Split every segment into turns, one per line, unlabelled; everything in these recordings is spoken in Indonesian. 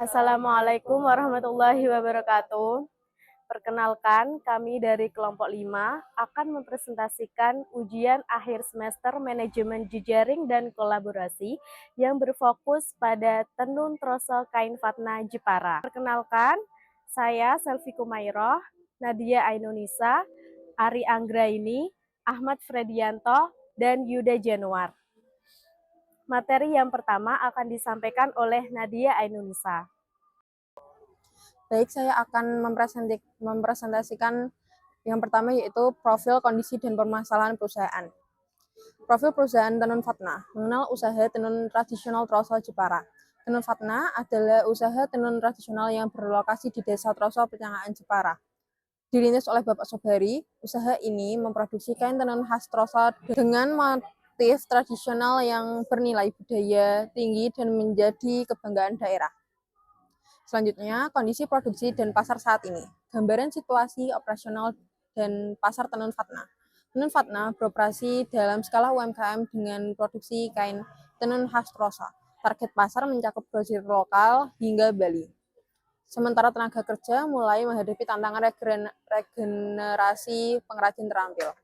Assalamualaikum warahmatullahi wabarakatuh. Perkenalkan, kami dari kelompok 5 akan mempresentasikan ujian akhir semester manajemen jejaring dan kolaborasi yang berfokus pada tenun troso kain Fatna Jepara. Perkenalkan, saya Selvi Kumairoh, Nadia Ainunisa, Ari Anggraini, Ahmad Fredianto, dan Yuda Januar. Materi yang pertama akan disampaikan oleh Nadia Ainunisa.
Baik, saya akan mempresentasikan yang pertama yaitu profil, kondisi, dan permasalahan perusahaan. Profil perusahaan Tenun Fatna, mengenal usaha tenun tradisional Troso Jepara. Tenun Fatna adalah usaha tenun tradisional yang berlokasi di Desa Troso, Pecangaan, Jepara. Dirintis oleh Bapak Sobari, usaha ini memproduksi kain tenun khas Troso dengan motif tradisional yang bernilai budaya tinggi dan menjadi kebanggaan daerah. Selanjutnya, kondisi produksi dan pasar saat ini. Gambaran situasi operasional dan pasar tenun Fatna. Tenun Fatna beroperasi dalam skala UMKM dengan produksi kain tenun khas Trosa. Target pasar mencakup grosir lokal hingga Bali. Sementara tenaga kerja mulai menghadapi tantangan regenerasi pengrajin terampil.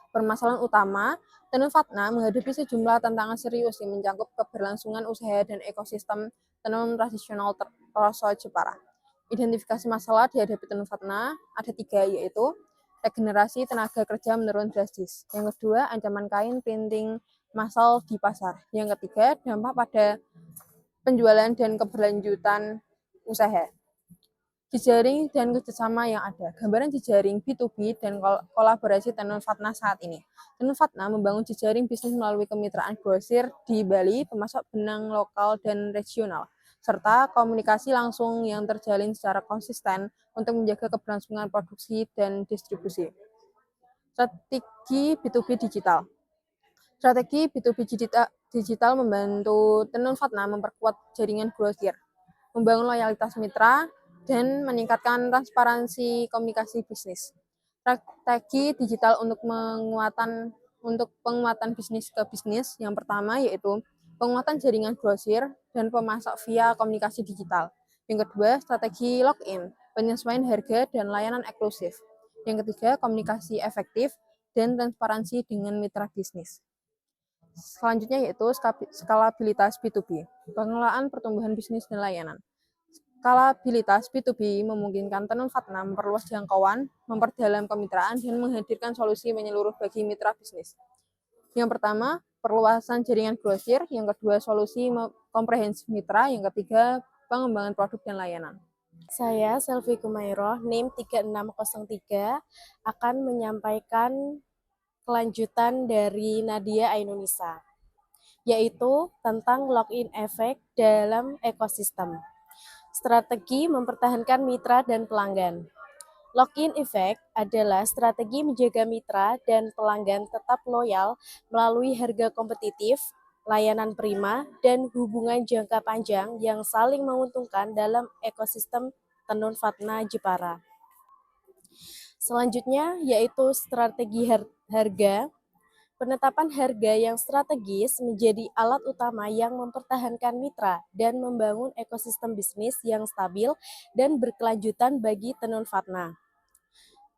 Permasalahan utama, Tenun Fatna menghadapi sejumlah tantangan serius yang mencakup keberlangsungan usaha dan ekosistem tenun tradisional Troso Jepara. Identifikasi masalah dihadapi Tenun Fatna ada 3, yaitu regenerasi tenaga kerja menurun drastis. Yang kedua, ancaman kain printing massal di pasar. Yang ketiga, dampak pada penjualan dan keberlanjutan usaha. Jejaring dan kerjasama yang ada. Gambaran jejaring B2B dan kolaborasi Tenun Fatna saat ini. Tenun Fatna membangun jejaring bisnis melalui kemitraan grosir di Bali, pemasok benang lokal dan regional, serta komunikasi langsung yang terjalin secara konsisten untuk menjaga keberlangsungan produksi dan distribusi. Strategi B2B digital. Strategi B2B digital membantu Tenun Fatna memperkuat jaringan grosir, membangun loyalitas mitra, dan meningkatkan transparansi komunikasi bisnis. Strategi digital untuk penguatan bisnis ke bisnis yang pertama yaitu penguatan jaringan grosir dan pemasok via komunikasi digital. Yang kedua, strategi login, penyesuaian harga dan layanan eksklusif. Yang ketiga, komunikasi efektif dan transparansi dengan mitra bisnis. Selanjutnya yaitu skalabilitas B2B, pengelolaan pertumbuhan bisnis dan layanan. Skalabilitas B2B memungkinkan Tenun Fatna memperluas jangkauan, memperdalam kemitraan, dan menghadirkan solusi menyeluruh bagi mitra bisnis. Yang pertama, perluasan jaringan grosir. Yang kedua, solusi komprehensif mitra. Yang ketiga, pengembangan produk dan layanan.
Saya, Selvi Kumairoh, NIM 3603, akan menyampaikan kelanjutan dari Nadia Ainunisa, yaitu tentang login effect dalam ekosistem. Strategi mempertahankan mitra dan pelanggan. Login effect adalah strategi menjaga mitra dan pelanggan tetap loyal melalui harga kompetitif, layanan prima, dan hubungan jangka panjang yang saling menguntungkan dalam ekosistem Tenun Fatna Jepara. Selanjutnya yaitu strategi harga. Penetapan harga yang strategis menjadi alat utama yang mempertahankan mitra dan membangun ekosistem bisnis yang stabil dan berkelanjutan bagi Tenun Fatna.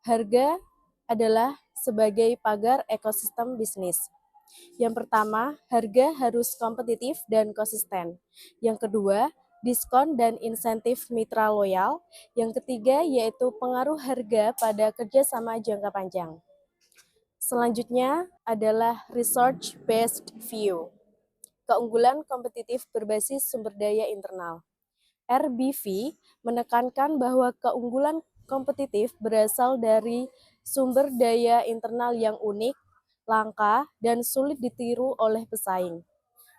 Harga adalah sebagai pagar ekosistem bisnis. Yang pertama, harga harus kompetitif dan konsisten. Yang kedua, diskon dan insentif mitra loyal. Yang ketiga, yaitu pengaruh harga pada kerjasama jangka panjang. Selanjutnya adalah research-based view, keunggulan kompetitif berbasis sumber daya internal. RBV menekankan bahwa keunggulan kompetitif berasal dari sumber daya internal yang unik, langka, dan sulit ditiru oleh pesaing.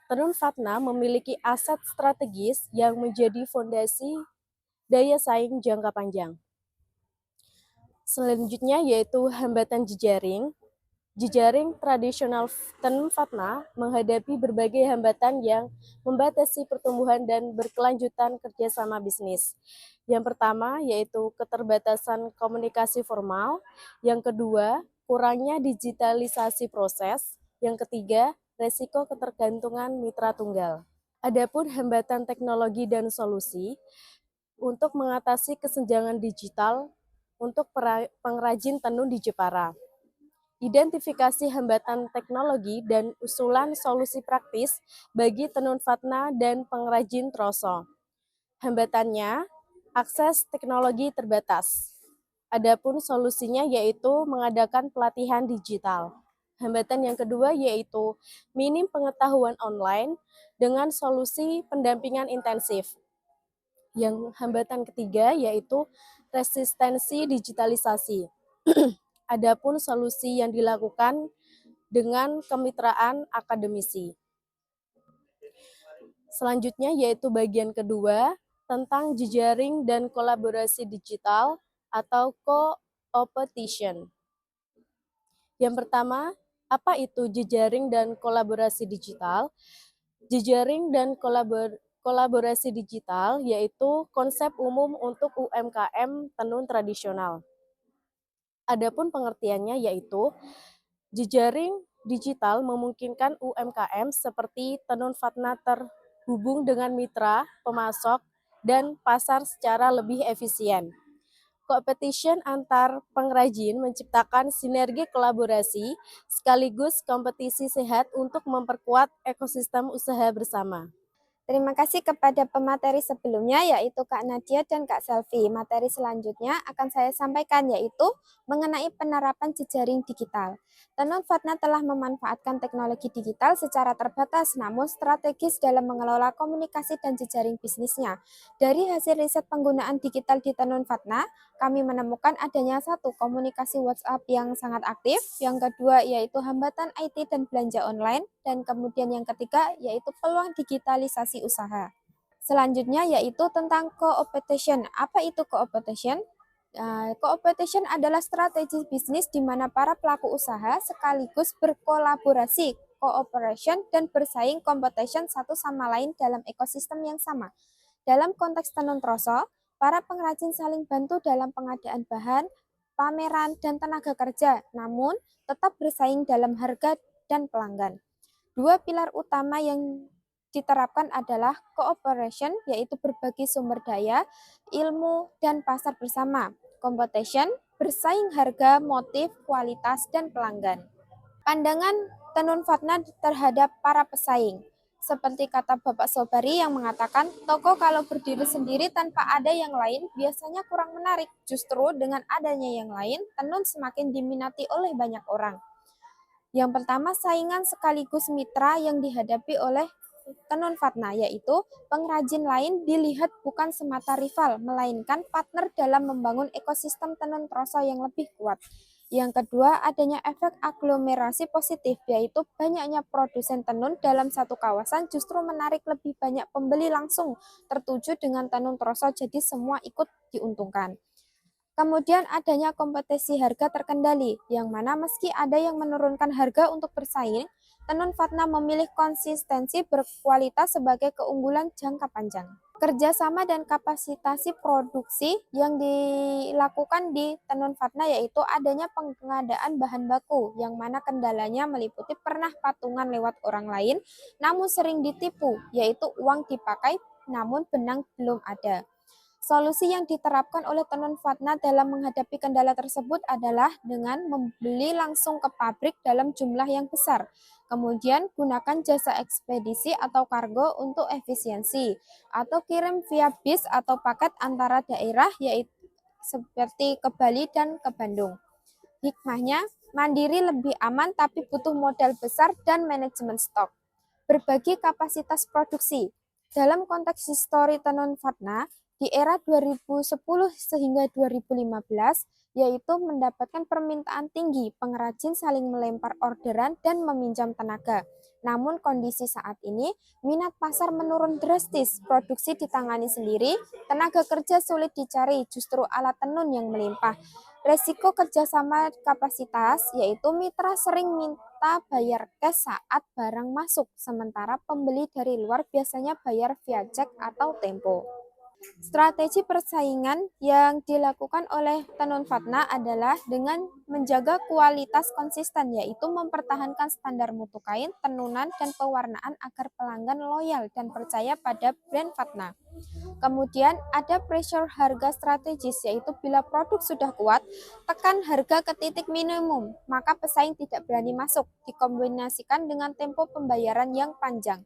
Tenun Fatna memiliki aset strategis yang menjadi fondasi daya saing jangka panjang. Selanjutnya yaitu hambatan jejaring. Jejaring tradisional Tenun Fatna menghadapi berbagai hambatan yang membatasi pertumbuhan dan berkelanjutan kerjasama bisnis. Yang pertama yaitu keterbatasan komunikasi formal, yang kedua kurangnya digitalisasi proses, yang ketiga resiko ketergantungan mitra tunggal. Adapun hambatan teknologi dan solusi untuk mengatasi kesenjangan digital untuk pengrajin tenun di Jepara. Identifikasi hambatan teknologi dan usulan solusi praktis bagi tenun fatna dan pengrajin troso. Hambatannya, akses teknologi terbatas. Adapun solusinya yaitu mengadakan pelatihan digital. Hambatan yang kedua yaitu minim pengetahuan online dengan solusi pendampingan intensif. Yang hambatan ketiga yaitu resistensi digitalisasi. Adapun solusi yang dilakukan dengan kemitraan akademisi. Selanjutnya yaitu bagian kedua tentang jejaring dan kolaborasi digital atau co-opetition. Yang pertama, apa itu jejaring dan kolaborasi digital? Jejaring dan kolaborasi digital yaitu konsep umum untuk UMKM tenun tradisional. Adapun pengertiannya yaitu jejaring digital memungkinkan UMKM seperti tenun fatna terhubung dengan mitra, pemasok, dan pasar secara lebih efisien. Competition antar pengrajin menciptakan sinergi kolaborasi sekaligus kompetisi sehat untuk memperkuat ekosistem usaha bersama.
Terima kasih kepada pemateri sebelumnya, yaitu Kak Nadia dan Kak Selvi. Materi selanjutnya akan saya sampaikan, yaitu mengenai penerapan jejaring digital. Tenun Fatna telah memanfaatkan teknologi digital secara terbatas, namun strategis dalam mengelola komunikasi dan jejaring bisnisnya. Dari hasil riset penggunaan digital di Tenun Fatna, kami menemukan adanya satu, komunikasi WhatsApp yang sangat aktif, yang kedua yaitu hambatan IT dan belanja online, dan kemudian yang ketiga yaitu peluang digitalisasi usaha. Selanjutnya yaitu tentang co-opetition. Apa itu co-opetition? Co-opetition adalah strategi bisnis di mana para pelaku usaha sekaligus berkolaborasi, cooperation, dan bersaing competition satu sama lain dalam ekosistem yang sama. Dalam konteks tenun troso, para pengrajin saling bantu dalam pengadaan bahan, pameran, dan tenaga kerja, namun tetap bersaing dalam harga dan pelanggan. Dua pilar utama yang diterapkan adalah cooperation, yaitu berbagi sumber daya, ilmu, dan pasar bersama. Competition, bersaing harga, motif, kualitas, dan pelanggan. Pandangan Tenun Fatna terhadap para pesaing. Seperti kata Bapak Sobari yang mengatakan, toko kalau berdiri sendiri tanpa ada yang lain biasanya kurang menarik. Justru dengan adanya yang lain, tenun semakin diminati oleh banyak orang. Yang pertama, saingan sekaligus mitra yang dihadapi oleh Tenun Fatna, yaitu pengrajin lain dilihat bukan semata rival, melainkan partner dalam membangun ekosistem tenun troso yang lebih kuat. Yang kedua, adanya efek aglomerasi positif, yaitu banyaknya produsen tenun dalam satu kawasan justru menarik lebih banyak pembeli langsung tertuju dengan tenun troso, jadi semua ikut diuntungkan. Kemudian adanya kompetisi harga terkendali, yang mana meski ada yang menurunkan harga untuk bersaing, Tenun Fatna memilih konsistensi berkualitas sebagai keunggulan jangka panjang. Kerjasama dan kapasitasi produksi yang dilakukan di Tenun Fatna yaitu adanya pengadaan bahan baku, yang mana kendalanya meliputi pernah patungan lewat orang lain, namun sering ditipu, yaitu uang dipakai namun benang belum ada. Solusi yang diterapkan oleh Tenun Fatna dalam menghadapi kendala tersebut adalah dengan membeli langsung ke pabrik dalam jumlah yang besar. Kemudian gunakan jasa ekspedisi atau kargo untuk efisiensi, atau kirim via bis atau paket antara daerah yaitu seperti ke Bali dan ke Bandung. Hikmahnya, mandiri lebih aman tapi butuh modal besar dan manajemen stok. Berbagi kapasitas produksi. Dalam konteks histori Tenun Fatna, di era 2010 sehingga 2015, yaitu mendapatkan permintaan tinggi, pengrajin saling melempar orderan dan meminjam tenaga. Namun kondisi saat ini, minat pasar menurun drastis, produksi ditangani sendiri, tenaga kerja sulit dicari, justru alat tenun yang melimpah. Resiko kerjasama kapasitas, yaitu mitra sering minta bayar cash saat barang masuk, sementara pembeli dari luar biasanya bayar via cek atau tempo. Strategi persaingan yang dilakukan oleh Tenun Fatna adalah dengan menjaga kualitas konsisten, yaitu mempertahankan standar mutu kain, tenunan, dan pewarnaan agar pelanggan loyal dan percaya pada brand Fatna. Kemudian ada pressure harga strategis, yaitu bila produk sudah kuat, tekan harga ke titik minimum, maka pesaing tidak berani masuk, dikombinasikan dengan tempo pembayaran yang panjang.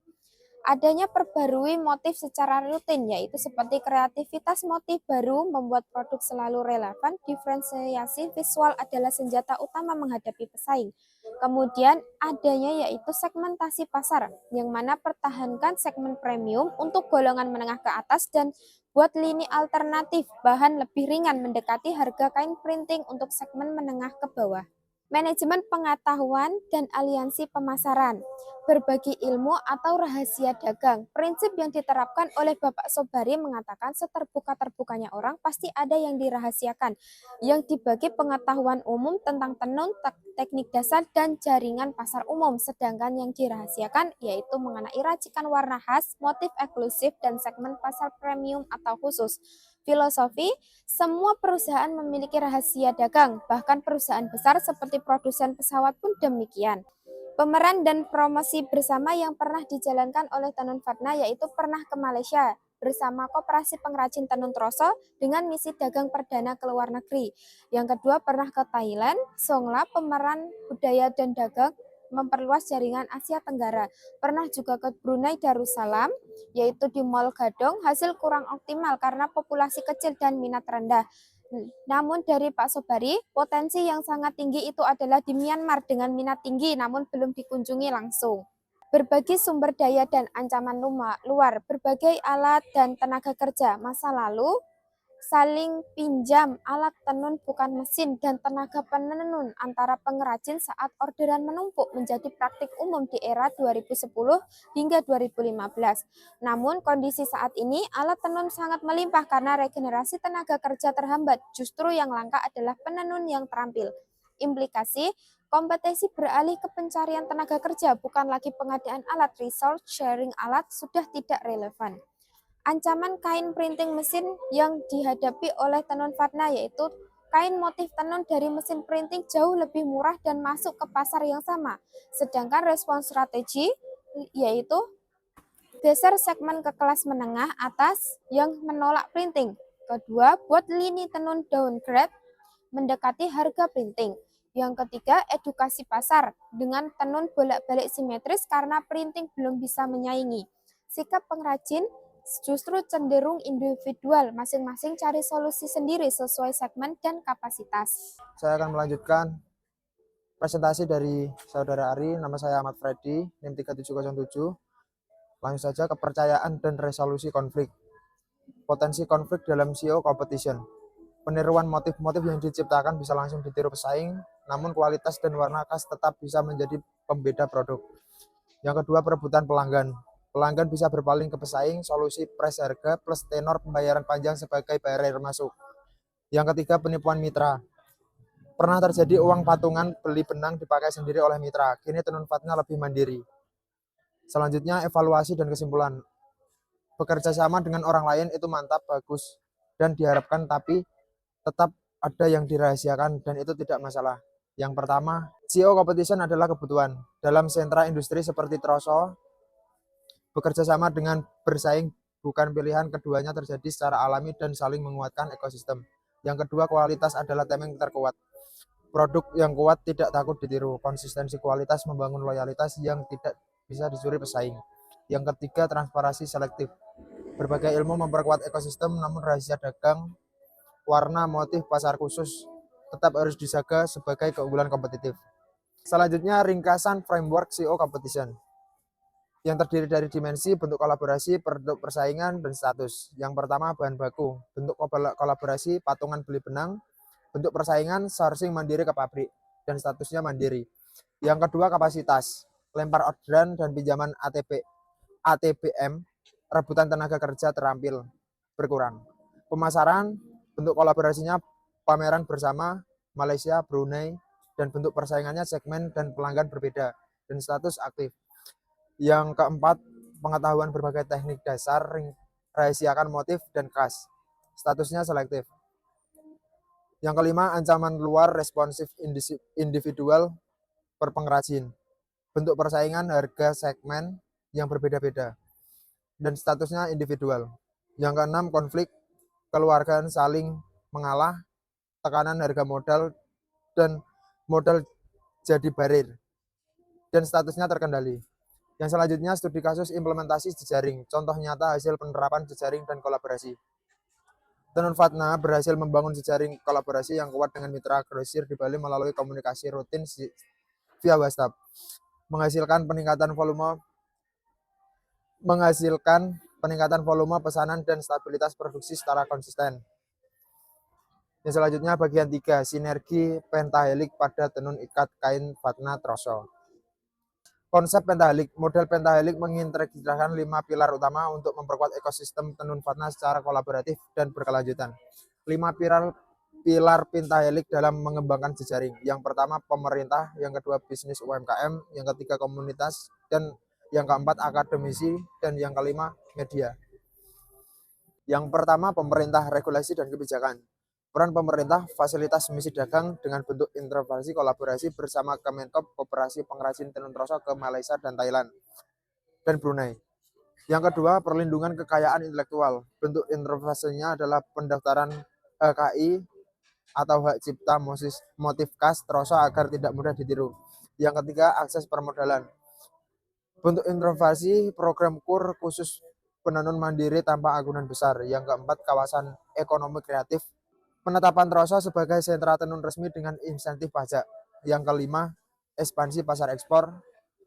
Adanya perbarui motif secara rutin, yaitu seperti kreativitas motif baru membuat produk selalu relevan. Diferensiasi visual adalah senjata utama menghadapi pesaing. Kemudian adanya yaitu segmentasi pasar, yang mana pertahankan segmen premium untuk golongan menengah ke atas dan buat lini alternatif bahan lebih ringan mendekati harga kain printing untuk segmen menengah ke bawah. Manajemen pengetahuan dan aliansi pemasaran, berbagi ilmu atau rahasia dagang. Prinsip yang diterapkan oleh Bapak Sobari mengatakan seterbuka-terbukanya orang pasti ada yang dirahasiakan, yang dibagi pengetahuan umum tentang tenun, teknik dasar, dan jaringan pasar umum. Sedangkan yang dirahasiakan yaitu mengenai racikan warna khas, motif eksklusif, dan segmen pasar premium atau khusus. Filosofi, semua perusahaan memiliki rahasia dagang, bahkan perusahaan besar seperti produsen pesawat pun demikian. Pemeran dan promosi bersama yang pernah dijalankan oleh Tenun Fatna yaitu pernah ke Malaysia bersama Koperasi Pengrajin Tenun Troso dengan misi dagang perdana ke luar negeri. Yang kedua pernah ke Thailand, Songla, pemeran budaya dan dagang memperluas jaringan Asia Tenggara. Pernah juga ke Brunei Darussalam, yaitu di Mall Gadong, hasil kurang optimal karena populasi kecil dan minat rendah. Namun dari Pak Sobari, potensi yang sangat tinggi itu adalah di Myanmar dengan minat tinggi namun belum dikunjungi langsung. Berbagi sumber daya dan ancaman luar, berbagai alat dan tenaga kerja masa lalu, saling pinjam alat tenun bukan mesin dan tenaga penenun antara pengrajin saat orderan menumpuk menjadi praktik umum di era 2010 hingga 2015. Namun kondisi saat ini alat tenun sangat melimpah karena regenerasi tenaga kerja terhambat. Justru yang langka adalah penenun yang terampil. Implikasi, kompetisi beralih ke pencarian tenaga kerja, bukan lagi pengadaan alat. Resource sharing alat sudah tidak relevan. Ancaman kain printing mesin yang dihadapi oleh Tenun Fatna yaitu kain motif tenun dari mesin printing jauh lebih murah dan masuk ke pasar yang sama. Sedangkan respons strategi yaitu geser segmen ke kelas menengah atas yang menolak printing. Kedua, buat lini tenun downgrade mendekati harga printing. Yang ketiga, edukasi pasar dengan tenun bolak-balik simetris karena printing belum bisa menyaingi. Sikap pengrajin justru cenderung individual, masing-masing cari solusi sendiri sesuai segmen dan kapasitas.
Saya akan melanjutkan presentasi dari Saudara Ari, nama saya Ahmad Freddy, NIM 3707. Langsung saja, kepercayaan dan resolusi konflik. Potensi konflik dalam SEO competition. Peniruan motif-motif yang diciptakan bisa langsung ditiru pesaing, namun kualitas dan warna khas tetap bisa menjadi pembeda produk. Yang kedua, perebutan pelanggan. Pelanggan bisa berpaling ke pesaing, solusi price harga plus tenor pembayaran panjang sebagai barrier masuk. Yang ketiga, penipuan mitra. Pernah terjadi uang patungan beli benang dipakai sendiri oleh mitra. Kini Tenun Fatna lebih mandiri. Selanjutnya, evaluasi dan kesimpulan. Bekerja sama dengan orang lain itu mantap, bagus, dan diharapkan, tapi tetap ada yang dirahasiakan dan itu tidak masalah. Yang pertama, SEO competition adalah kebutuhan. Dalam sentra industri seperti Troso, bekerja sama dengan bersaing bukan pilihan, keduanya terjadi secara alami dan saling menguatkan ekosistem. Yang kedua, kualitas adalah tameng terkuat. Produk yang kuat tidak takut ditiru. Konsistensi kualitas membangun loyalitas yang tidak bisa dicuri pesaing. Yang ketiga, transparansi selektif. Berbagai ilmu memperkuat ekosistem, namun rahasia dagang, warna, motif, pasar khusus tetap harus dijaga sebagai keunggulan kompetitif. Selanjutnya, ringkasan framework SEO competition yang terdiri dari dimensi, bentuk kolaborasi, bentuk persaingan, dan status. Yang pertama, bahan baku. Bentuk kolaborasi, patungan beli benang. Bentuk persaingan, sourcing mandiri ke pabrik, dan statusnya mandiri. Yang kedua, kapasitas. Lempar orderan dan pinjaman ATBM, rebutan tenaga kerja terampil, berkurang. Pemasaran, bentuk kolaborasinya pameran bersama, Malaysia, Brunei, dan bentuk persaingannya segmen dan pelanggan berbeda, dan status aktif. Yang keempat, pengetahuan berbagai teknik dasar, merahasiakan motif dan khas. Statusnya selektif. Yang kelima, ancaman luar responsif individual per pengrajin. Bentuk persaingan harga segmen yang berbeda-beda dan statusnya individual. Yang keenam, konflik keluargaan saling mengalah, tekanan harga modal dan modal jadi barir dan statusnya terkendali. Yang selanjutnya, studi kasus implementasi jejaring, contoh nyata hasil penerapan jejaring dan kolaborasi. Tenun Fatna berhasil membangun jejaring kolaborasi yang kuat dengan mitra grosir di Bali melalui komunikasi rutin via WhatsApp, menghasilkan peningkatan volume pesanan dan stabilitas produksi secara konsisten. Yang selanjutnya bagian 3, sinergi pentahelik pada tenun ikat kain Fatna Troso. Konsep pentahelik, model pentahelik mengintegrasikan 5 pilar utama untuk memperkuat ekosistem tenun Fatna secara kolaboratif dan berkelanjutan. 5 pilar pentahelik dalam mengembangkan jejaring. Yang pertama pemerintah, yang kedua bisnis UMKM, yang ketiga komunitas, dan yang keempat akademisi, dan yang kelima media. Yang pertama pemerintah, regulasi dan kebijakan. Peran pemerintah, fasilitas misi dagang dengan bentuk intervensi kolaborasi bersama Kemenkop Koperasi Pengrajin Tenun Troso ke Malaysia dan Thailand dan Brunei. Yang kedua, perlindungan kekayaan intelektual. Bentuk intervensinya adalah pendaftaran HKI atau hak cipta motif khas Troso agar tidak mudah ditiru. Yang ketiga, akses permodalan. Bentuk intervensi program KUR khusus penenun mandiri tanpa agunan besar. Yang keempat, kawasan ekonomi kreatif. Penetapan Troso sebagai sentra tenun resmi dengan insentif pajak. Yang kelima, ekspansi pasar ekspor.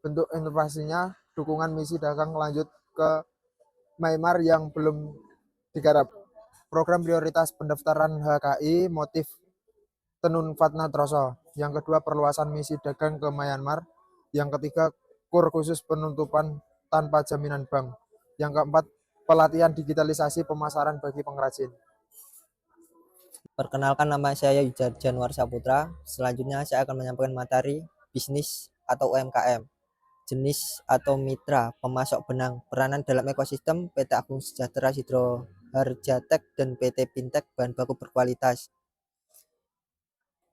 Bentuk intervensinya dukungan misi dagang lanjut ke Myanmar yang belum digarap. Program prioritas pendaftaran HKI motif tenun Fatna Troso. Yang kedua, perluasan misi dagang ke Myanmar. Yang ketiga, KUR khusus penutupan tanpa jaminan bank. Yang keempat, pelatihan digitalisasi pemasaran bagi pengrajin.
Perkenalkan, nama saya Yujar Januar Saputra. Selanjutnya saya akan menyampaikan materi bisnis atau UMKM, jenis atau mitra pemasok benang, peranan dalam ekosistem PT Agung Sejahtera Sidro Harjatek dan PT Pintek bahan baku berkualitas.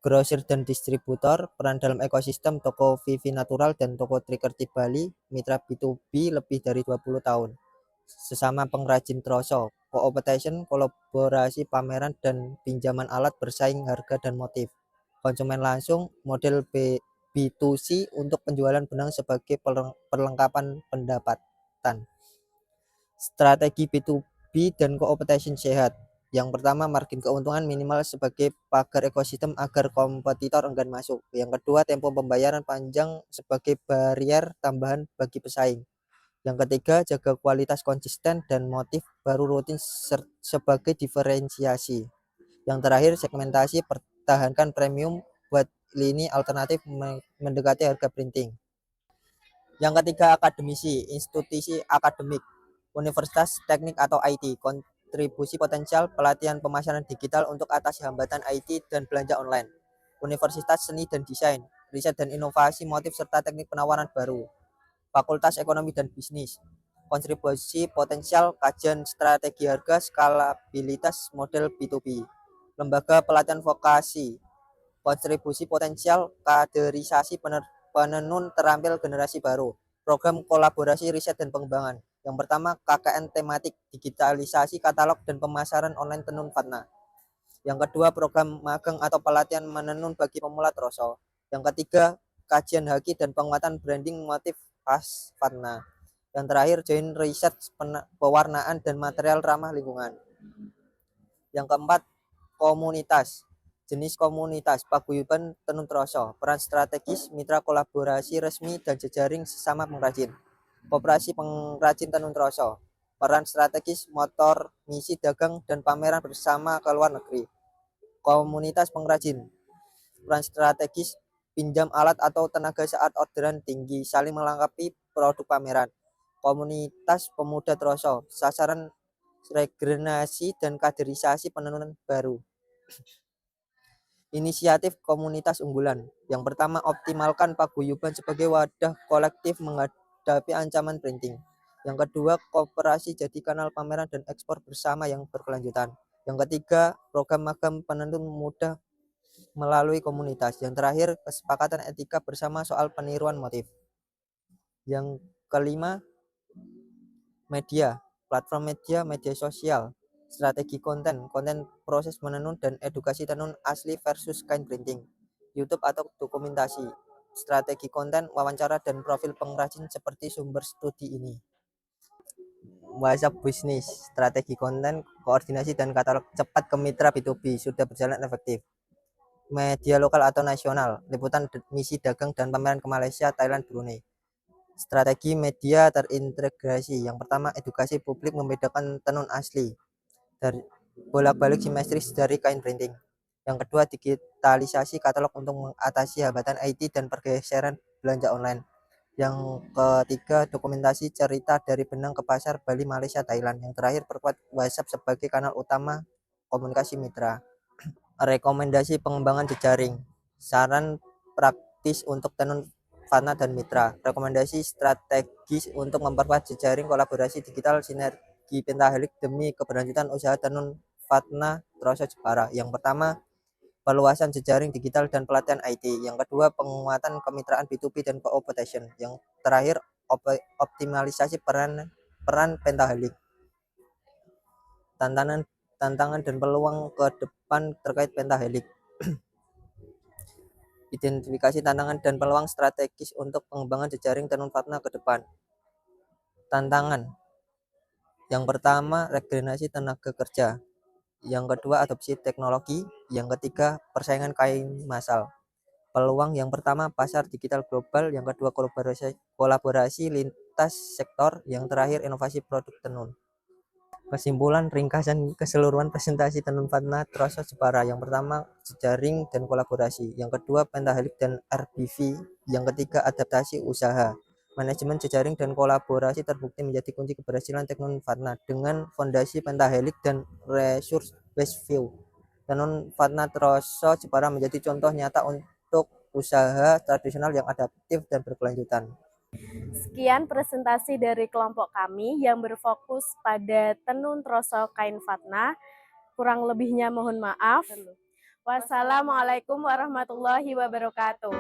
Grosir dan distributor, peran dalam ekosistem toko Vivi Natural dan toko Trikerti Bali, mitra B2B lebih dari 20 tahun. Sesama pengrajin Troso, co-opetition, kolaborasi, pameran, dan pinjaman alat bersaing harga dan motif. Konsumen langsung, model B2C untuk penjualan benang sebagai perlengkapan pendapatan. Strategi B2B dan co-opetition sehat. Yang pertama, margin keuntungan minimal sebagai pagar ekosistem agar kompetitor enggan masuk. Yang kedua, tempo pembayaran panjang sebagai barrier tambahan bagi pesaing. Yang ketiga, jaga kualitas konsisten dan motif baru rutin sebagai diferensiasi. Yang terakhir, segmentasi, pertahankan premium buat lini alternatif mendekati harga printing. Yang ketiga, akademisi, institusi akademik, universitas teknik atau IT, kontribusi potensial pelatihan pemasaran digital untuk atasi hambatan IT dan belanja online. Universitas seni dan desain, riset dan inovasi motif serta teknik penawaran baru. Fakultas Ekonomi dan Bisnis, kontribusi potensial kajian strategi harga, skalabilitas model B2B. Lembaga pelatihan vokasi, kontribusi potensial kaderisasi penenun terampil generasi baru. Program kolaborasi riset dan pengembangan. Yang pertama, KKN tematik, digitalisasi katalog dan pemasaran online tenun Fatna. Yang kedua, program magang atau pelatihan menenun bagi pemula Troso. Yang ketiga, kajian haki dan penguatan branding motif khas Fatna. Yang terakhir, join riset pewarnaan dan material ramah lingkungan. Yang keempat, komunitas. Jenis komunitas, paguyuban tenun Troso, peran strategis, mitra kolaborasi resmi dan jejaring sesama pengrajin. Koperasi pengrajin tenun Troso, peran strategis, motor, misi dagang dan pameran bersama ke luar negeri. Komunitas pengrajin, peran strategis, pinjam alat atau tenaga saat orderan tinggi, saling melengkapi produk pameran. Komunitas pemuda Troso, sasaran regenerasi dan kaderisasi penenunan baru. Inisiatif komunitas unggulan. Yang pertama, optimalkan paguyuban sebagai wadah kolektif menghadapi ancaman printing. Yang kedua, kooperasi jadi kanal pameran dan ekspor bersama yang berkelanjutan. Yang ketiga, program magang penenun mudah melalui komunitas. Yang terakhir, kesepakatan etika bersama soal peniruan motif. Yang kelima, media, platform media, media sosial, strategi konten, konten proses menenun dan edukasi tenun asli versus kain printing, YouTube atau dokumentasi, strategi konten, wawancara dan profil pengrajin seperti sumber studi ini. WhatsApp bisnis, strategi konten, koordinasi dan katalog cepat ke mitra B2B sudah berjalan efektif. Media lokal atau nasional, liputan misi dagang dan pameran ke Malaysia, Thailand, Brunei. Strategi media terintegrasi. Yang pertama, edukasi publik membedakan tenun asli dari bolak-balik simetris dari kain printing. Yang kedua, digitalisasi katalog untuk mengatasi hambatan IT dan pergeseran belanja online. Yang ketiga, dokumentasi cerita dari benang ke pasar Bali, Malaysia, Thailand. Yang terakhir, perkuat WhatsApp sebagai kanal utama komunikasi mitra. Rekomendasi pengembangan jejaring. Saran praktis untuk tenun Fatna dan mitra. Rekomendasi strategis untuk memperkuat jejaring kolaborasi digital sinergi pentahelik demi keberlanjutan usaha tenun Fatna Troso Jepara. Yang pertama, perluasan jejaring digital dan pelatihan IT. Yang kedua, penguatan kemitraan B2B dan co-opetition. Yang terakhir, optimalisasi peran pentahelik. Tantangan dan peluang ke depan terkait pentahelik. Identifikasi tantangan dan peluang strategis untuk pengembangan jejaring tenun Fatna ke depan. Tantangan. Yang pertama, regenerasi tenaga kerja. Yang kedua, adopsi teknologi. Yang ketiga, persaingan kain massal. Peluang yang pertama, pasar digital global. Yang kedua, kolaborasi lintas sektor. Yang terakhir, inovasi produk tenun. Kesimpulan ringkasan keseluruhan presentasi tenun Fatna Troso Jepara. Yang pertama, jejaring dan kolaborasi. Yang kedua, pentahelik dan RBV. Yang ketiga, adaptasi usaha. Manajemen jejaring dan kolaborasi terbukti menjadi kunci keberhasilan tenun Fatna dengan fondasi pentahelik dan resource based view. Tenun Fatna Troso Jepara menjadi contoh nyata untuk usaha tradisional yang adaptif dan berkelanjutan.
Sekian presentasi dari kelompok kami yang berfokus pada tenun troso kain Fatna. Kurang lebihnya mohon maaf. Wassalamualaikum warahmatullahi wabarakatuh.